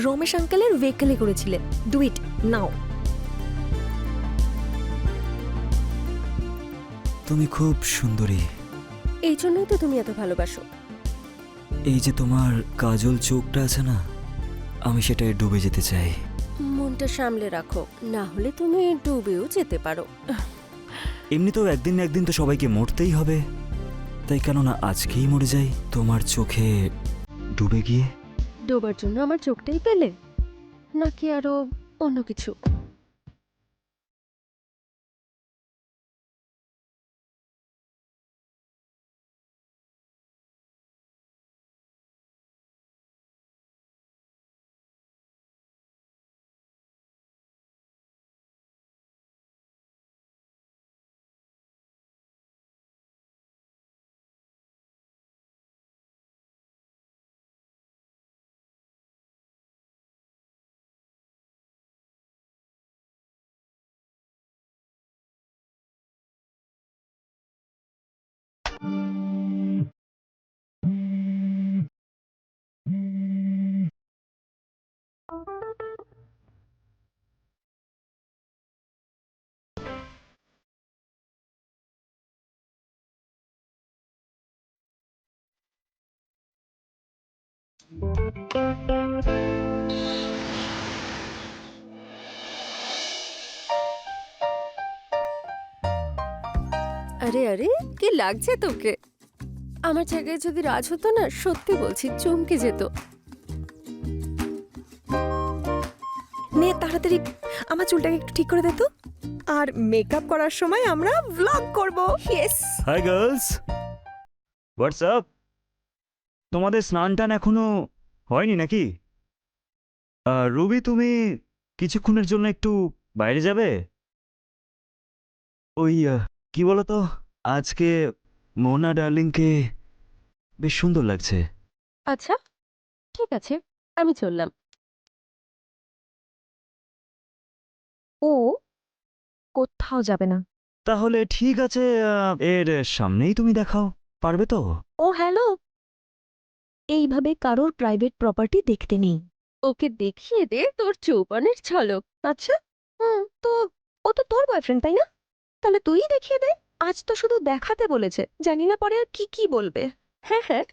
রমেশ আঙ্কেলের ভেহিকলে করেছিলে। Do it now. তুমি খুব সুন্দরী। এই জন্যই তো তুমি এত ভালোবাসো। এই যে তোমার কাজল চোখটা আছে না, আমি সেটায় ডুবে যেতে চাই। মনটা সামলে রাখো, না হলে তুমি ডুবেও যেতে পারো। এমনিতেও একদিন না একদিন তো সবাইকে মরতেই হবে, তাই কেন না আজকেই মরে যাই তোমার চোখে ডুবে গিয়ে। ডোবার জন্য আমার চোখটাই পেলে, নাকি আরো অন্য কিছু? আরে আরে, কি লাগছে তোকে? আমার জায়গায় যদি রাজ হতো না, সত্যি বলছি চমকে যেত। নে তাড়াতাড়ি আমার চুলটাকে একটু ঠিক করে দে তো। আর মেকআপ করার সময় আমরা ভ্লগ করব। Yes. Hi girls, what's up? তোমাদের স্নান টান এখনো হয়নি নাকি? রুবি, তুমি কিছুক্ষণের জন্য একটু বাইরে যাবে? ওই কি বলতো, আজকে মোনা ডার্লিংকে বেশ সুন্দর লাগছে। আচ্ছা ঠিক আছে, আমি চললাম। ও কোথাও যাবে না। তাহলে ঠিক আছে, এর সামনেই তুমি দেখাও, পারবে তো? ও হ্যালো, এইভাবে কারোর প্রাইভেট প্রপার্টি দেখতে নেই। ওকে দেখিয়ে দে তোর চৌপানের ঝলক। আচ্ছা তো ও তো তোর বয়ফ্রেন্ড তাই না? তাহলে তুই দেখিয়ে দে। আজ তো শুধু দেখাতে বলেছে, জানি না পরে আর কি কি বলবে। হ্যাঁ হ্যাঁ,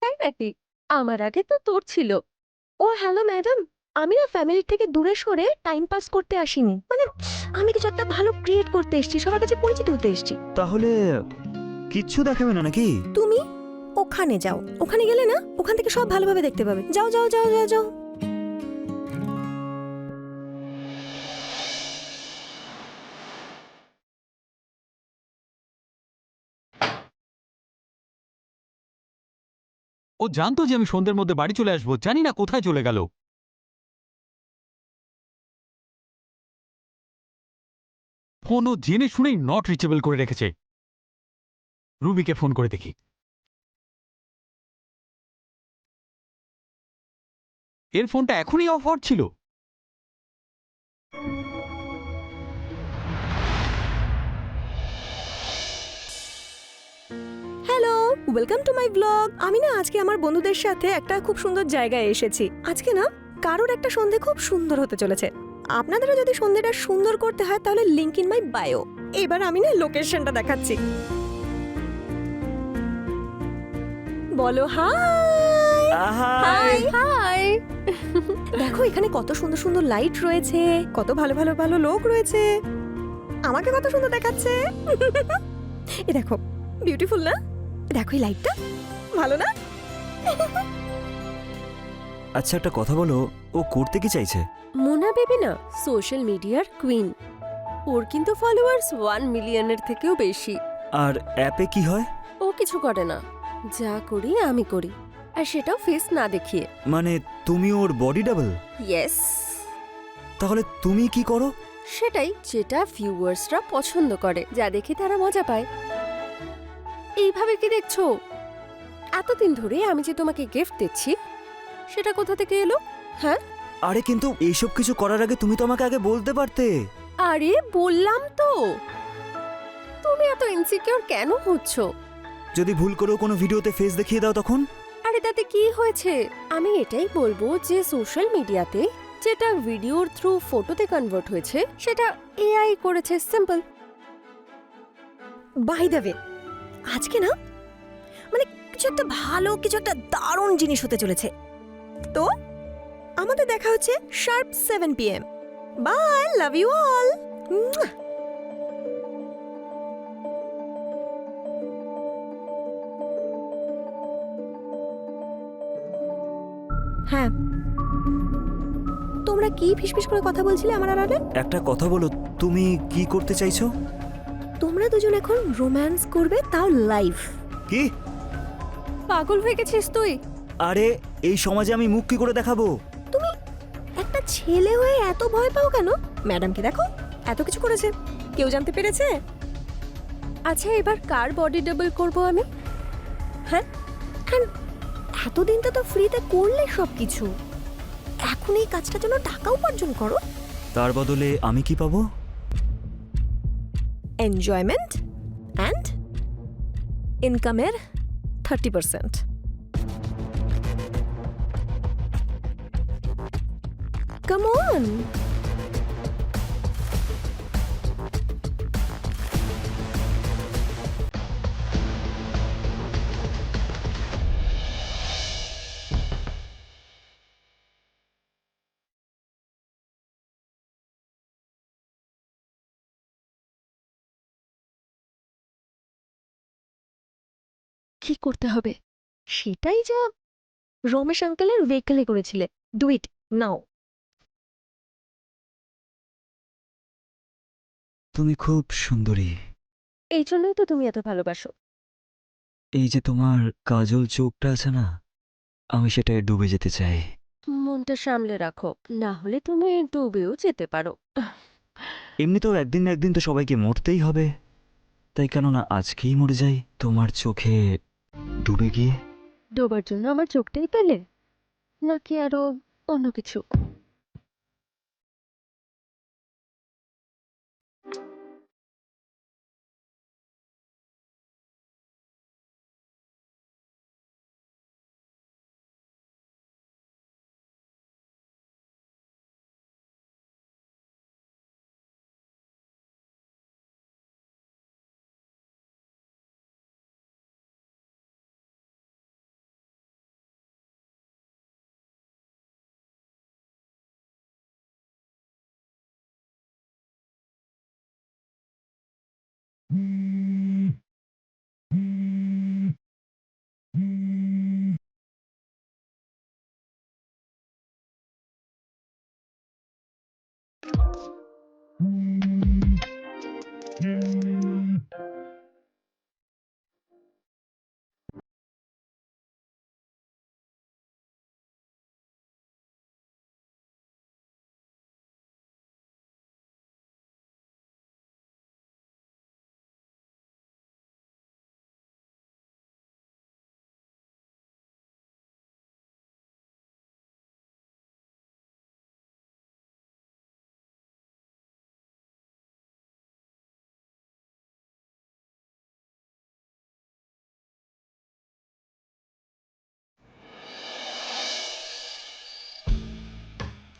তাই নাকি? আমার আগে তো তোর ছিল। ও হ্যালো ম্যাডাম, আমি না ফ্যামিলির থেকে দূরে সরে টাইম পাস করতে আসিনি। মানে আমি কিছু একটা ভালো ক্রিয়েট করতে এসেছি, সবার কাছে পরিচিত হতে এসেছি। তাহলে কিচ্ছু দেখাবে না নাকি? তুমি ওখানে যাও, ওখানে গেলে না ওখান থেকে সব ভালোভাবে দেখতে পাবে। যাও যাও যাও যাও যাও। ও জানতো যে আমি সন্ধ্যের মধ্যে বাড়ি চলে আসবো, জানি না কোথায় চলে গেল। ফোনও জেনে শুনেই নট রিচেবল করে রেখেছে। রুবিকে ফোন করে দেখি। এর ফোনটা এখনই অফ হওয়ার ছিল। Hello, welcome to my blog. আমি না আজকে আমার বন্ধুদের সাথে একটা খুব সুন্দর জায়গায় এসেছি। আজকে না কারোর একটা সন্ধে খুব সুন্দর হতে চলেছে। আপনাদেরও যদি সন্ধেটা সুন্দর করতে হয় তাহলে লিংক ইন মাই বায়ো। এবার আমি না লোকেশনটা দেখাচ্ছি। বলো হাই। হাই। হাই। দেখো এখানে কত সুন্দর সুন্দর লাইট রয়েছে, কত ভালো ভালো ভালো লোক রয়েছে। আমাকে কত সুন্দর দেখাচ্ছে। এ দেখো, বিউটিফুল না? দেখো এই লাইটটা, ভালো না? আচ্ছা একটা কথা বলো, ও করতে কি চাইছে? মোনা বেবি না সোশ্যাল মিডিয়ার কুইন। ওর কিন্তু ফলোয়ার্স 1 মিলিয়নের থেকেও বেশি। আর অ্যাপে কি হয়? ও কিছু করে না, যা করি আমি করি, আর সেটাও ফেস না দেখিয়ে। মানে তুমি ওর বডি ডাবল? ইয়েস, তাহলে তুমি কি করো? সেটাই যেটা ভিউয়ার্সরা পছন্দ করে, যা দেখে তারা মজা পায়। এইভাবে কি দেখছো? এতদিন ধরে আমি যে তোমাকে গিফট দিচ্ছি, সেটা কোথা থেকে এলো? হ্যাঁ, আরে কিন্তু এইসব কিছু করার আগে তুমি তো আমাকে আগে বলতে পারতে। আরে বললাম তো। তুমি এত ইনসিকিউর কেন হচ্ছ? যদি ভুল করেও কোনো ভিডিওতে ফেস দেখিয়ে দাও তখন? আরে তাতে কি হয়েছে? আমি এটাই বলবো যে সোশ্যাল মিডিয়াতে যেটা ভিডিওর থ্রু ফটোতে কনভার্ট হয়েছে সেটা এআই করেছে, সিম্পল। বাই দ্য ওয়ে, আজকে না মানে কিছু একটা ভালো, কিছু একটা দারুণ জিনিস হতে চলেছে। তো আমাদের দেখা হচ্ছে sharp 7 PM। Bye, love you all. হ্যাঁ, তোমরা কি ফিসফিস করে কথা বলছিলে আমার আড়ালে? একটা কথা বলো, তুমি কি করতে চাইছো? তোমরা দুজন এখন রোম্যান্স করবে, তাও লাইভ। কি? পাগল হয়ে গেছিস তুই? আরে এই সমাজে আমি মুখ কি করে দেখাবো? তুমি একটা ছেলে হয়ে এত ভয় পাও কেন? ম্যাডামকে দেখো, এত কিছু করেছে, কেউ জানতে পেরেছে? আচ্ছা, এবার কার বডি ডাবল করব আমি? হ্যাঁ, আর এতদিন তো ফ্রিতে করলে সবকিছু, এখন এই কাজটার জন্য টাকা উপার্জন করো। তার বদলে আমি কি পাবো? এনজয়মেন্ট অ্যান্ড ইনকামের 30%। Come on. কি করতে হবে? সেটাই যা রমেশ আঙ্কেলের ভেহিকলে করেছিলে। Do it now. তুমি খুব সুন্দরী। এই জন্যই তো তুমি এত ভালোবাসো। এই যে তোমার কাজল চোখটা আছে না, আমি সেটায় ডুবে যেতে চাই। মনটা সামলে রাখো, না হলে তুমি ডুবেও যেতে পারো। এমনিতেও একদিন না একদিন তো সবাইকে মরতেই হবে, তাই কেন না আজকেই মরে যাই তোমার চোখে ডুবে গিয়ে। ডোবার জন্য আমার চোখটাই পেলে, নাকি আরো অন্য কিছু?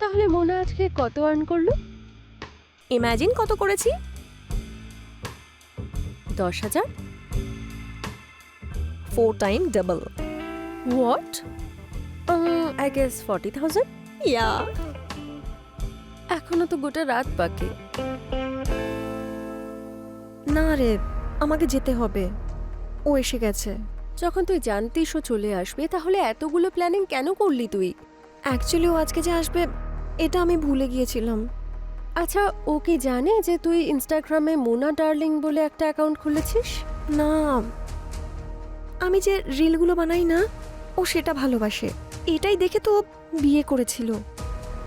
তাহলে মোনা আজকে কত আর্ন করলো? ইমাজিন কত করেছি? 10,000। 4 time double. What? I guess 40,000। ইয়া। এখনো তো গোটা রাত বাকি। না রে, আমাকে যেতে হবে, ও এসে গেছে। যখন তুই জানতিস ও চলে আসবে, তাহলে এতগুলো প্ল্যানিং কেন করলি তুই? অ্যাকচুয়ালি ও আজকে যে আসবে এটা আমি ভুলে গিয়েছিলাম। আচ্ছা, ও কি জানে যে তুই ইনস্টাগ্রামে মোনা ডার্লিং বলে একটা অ্যাকাউন্ট খুলেছিস? না, আমি যে রিলগুলো বানাই না, ও সেটা ভালোবাসে। এটাই দেখে তো ও বিয়ে করেছিল।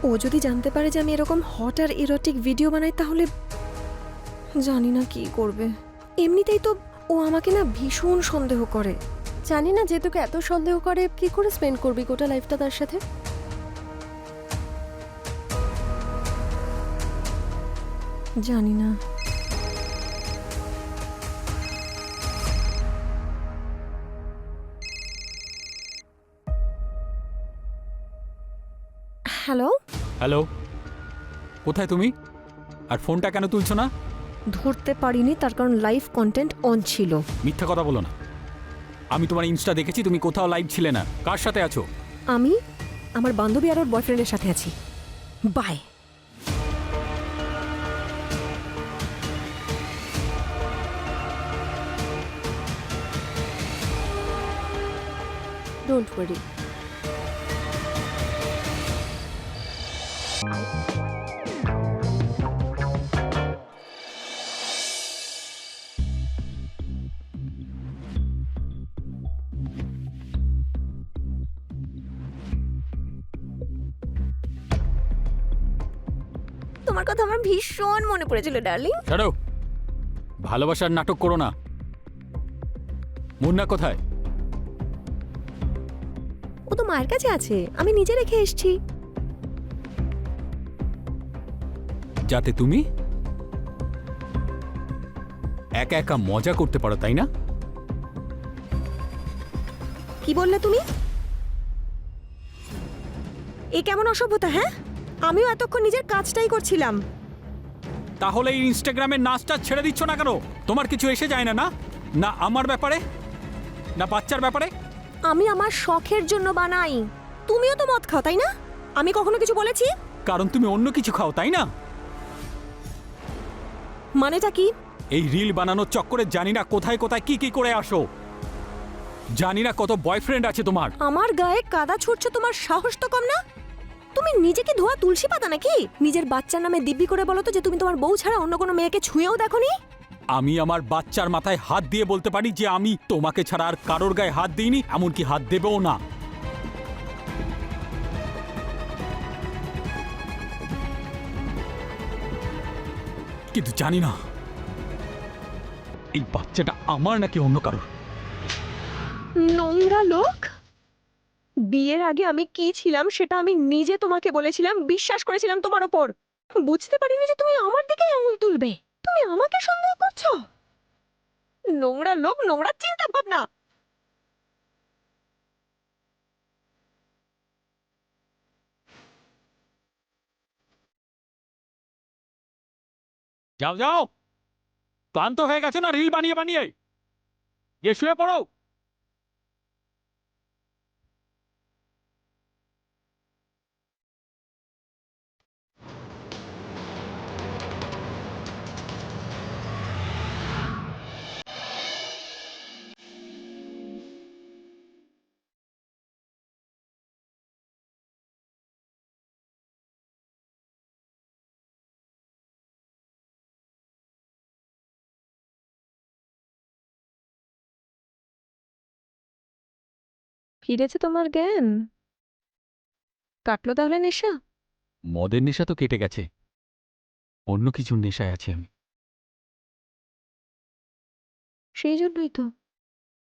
ও যদি জানতে পারে যে আমি এরকম হট আর এরোটিক ভিডিও বানাই, তাহলে জানি না কি করবে। এমনিতেই তো ও আমাকে না ভীষণ সন্দেহ করে। জানি না যে তোকে এত সন্দেহ করে, কি করে স্পেন্ড করবি গোটা লাইফটা তার সাথে? জানি না। হ্যালো, হ্যালো, কোথায় তুমি? আর ফোনটা কেন তুলছো না? ধরতে পারিনি তার কারণ লাইভ কন্টেন্ট অন ছিল। মিথ্যা কথা বলো না। আমি তোমার ইনস্টা দেখেছি, তুমি কোথাও লাইভ ছিলে না। কার সাথে আছো? আমি আমার বান্ধবী আর ওর বয়ফ্রেন্ডের সাথে আছি। বাই। Don't worry. তোমার কথা আমার ভীষণ মনে পড়েছিল ডার্লিং। ছাড়ো, ভালোবাসার নাটক করো না। মুন্না কোথায়? ও তো মায়ের কাছে আছে, আমি নিজে রেখে এসেছি। যাতে তুমি একা একা মজা করতে পারো, তাই না? কি বললে তুমি? এ কেমন অসভ্যতা? হ্যাঁ, আমিও এতক্ষণ নিজের কাজটাই করছিলাম। তাহলে এই ইনস্টাগ্রামের নাচটা ছেড়ে দিচ্ছ না কেন? তোমার কিছু এসে যায় না? না না আমার ব্যাপারে, না বাচ্চার ব্যাপারে? আমি আমার শখের জন্য বানাই। তুমিও তো মদ খাও, তাই না? আমি কখনো কিছু বলেছি? কারণ তুমি অন্য কিছু খাও, তাই না? মানেটা কি? এই রিল বানানোর চক্করে জানি না কোথায় কোথায় কি কি করে আসো। জানি না কত বয়ফ্রেন্ড আছে তোমার। আমার গায়ে কাদা ছুটছো, তোমার সাহস তো কম না? তুমি নিজে কি ধোয়া তুলসী পাতা নাকি? নিজের বাচ্চার নামে দিব্যি করে বলো তো যে তুমি তোমার বউ ছাড়া অন্য কোনো মেয়েকে ছুঁয়েও দেখোনি। আমি আমার বাচ্চার মাথায় হাত দিয়ে বলতে পারি যে আমি তোমাকে ছাড়া আর কারোর গায়ে হাত দিইনি, এমনকি হাত দেবেও না। কিন্তু জানি না এই বাচ্চাটা আমার নাকি অন্য কারোর। নোংরা লোক। বিয়ের আগে আমি কি ছিলাম সেটা আমি নিজে তোমাকে বলেছিলাম, বিশ্বাস করেছিলাম তোমার ওপর। বুঝতে পারিনি যে তুমি আমার দিকে আঙুল তুলবে। তুমি আমাকে সন্দেহ করছো? নোংরা লোক, নোংরা চিন্তা ভাবনা। যাও যাও, ক্লান্ত হয়ে গেছো না রিল বানিয়ে বানিয়ে? গিয়ে শুয়ে পড়ো। ফিরেছে তোমার জ্ঞান? কাটলো তাহলে নেশা? মদের নেশা তো কেটে গেছে, অন্য কিছুর নেশায় আছি আমি। সেই জন্যই তো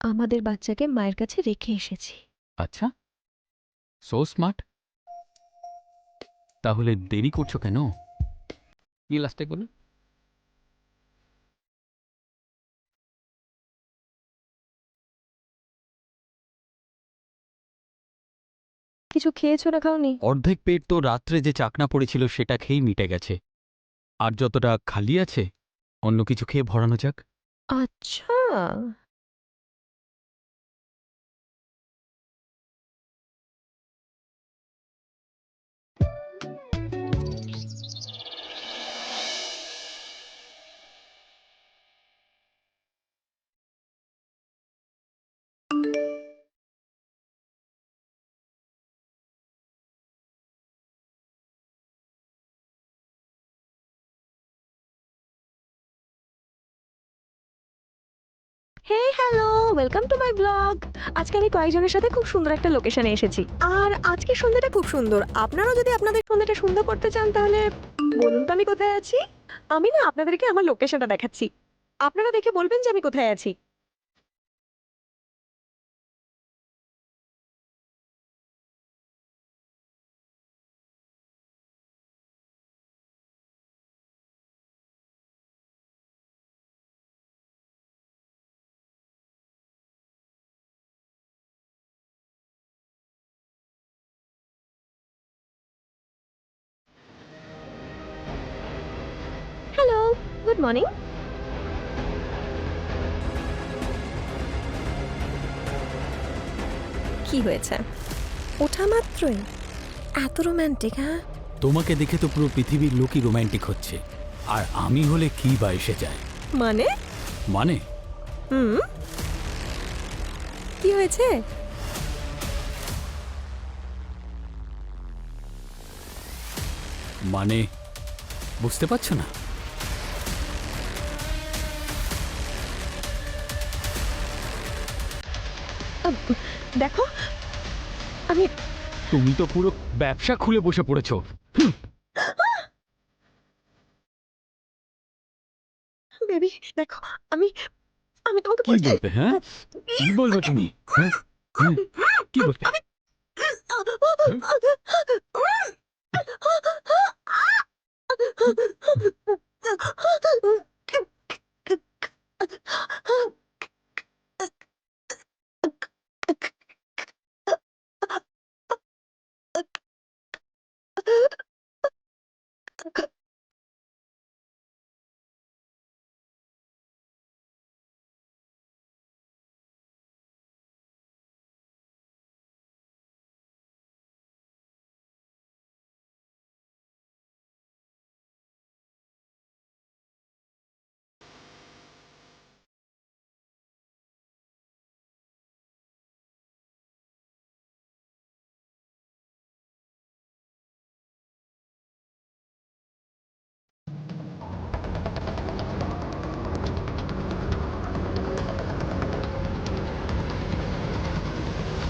আমাদের বাচ্চাকে মায়ের কাছে রেখে এসেছি। আচ্ছা, সো স্মার্ট। তাহলে দেরি করছো কেন? কি লাস্টে বলুন? কিছু খেয়েছো না খাওনি? অর্ধেক পেট তো রাত্রে যে চাকনা পড়েছিল সেটা খেয়েই মিটে গেছে। আর যতটা খালি আছে অন্য কিছু খেয়ে ভরানো যাক। আচ্ছা, hey hello, welcome to my blog. আজকে আমি কয়েকজনের সাথে খুব সুন্দর একটা লোকেশনে এসেছি। আর আজকে সন্ধ্যাটা খুব সুন্দর। আপনারাও যদি আপনাদের সন্ধ্যাটা সুন্দর করতে চান তাহলে বলুন তো আমি কোথায় আছি। আমি না আপনাদেরকে আমার লোকেশনটা দেখাচ্ছি, আপনারা দেখে বলবেন যে আমি কোথায় আছি। Hello, good morning. কি হয়েছে? ওঠা মাত্রই এত রোম্যান্টিক? হ্যাঁ, তোমাকে দেখে তো পুরো পৃথিবীর লোকই রোম্যান্টিক হচ্ছে, আর আমি হলে কি বা এসে যায়? মানে? মানে হুম, কি হয়েছে? মানে বুঝতে পারছো না? দেখো, আমি তুমি তো পুরো ব্যবসা খুলে বসে পড়েছো। বেবি দেখো, আমি আমি তোমাকে কি বলছি। বলবে? হ্যাঁ, কি বলবে তুমি? হ্যাঁ, হ্যাঁ, কি বলবে?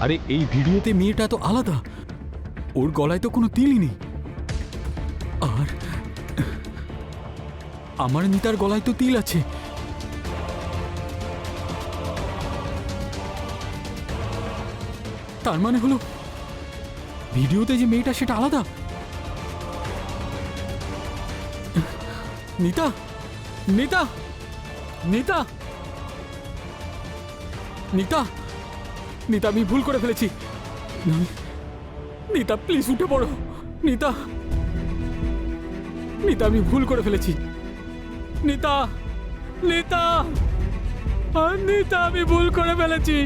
আরে এই ভিডিওতে মেয়েটা তো আলাদা, ওর গলায় তো কোনো তিলই নেই। আর আমার নিতার গলায় তো তিল আছে। তার মানে হলো ভিডিওতে যে মেয়েটা সেটা আলাদা। নিতা, নিতা, নিতা, নিতা, নিতা, আমি ভুল করে ফেলেছি। নিতা প্লিজ উঠে পড়ো। নিতা, নিতা, আমি ভুল করে ফেলেছি। নিতা, নিতা, নিতা, আমি ভুল করে ফেলেছি।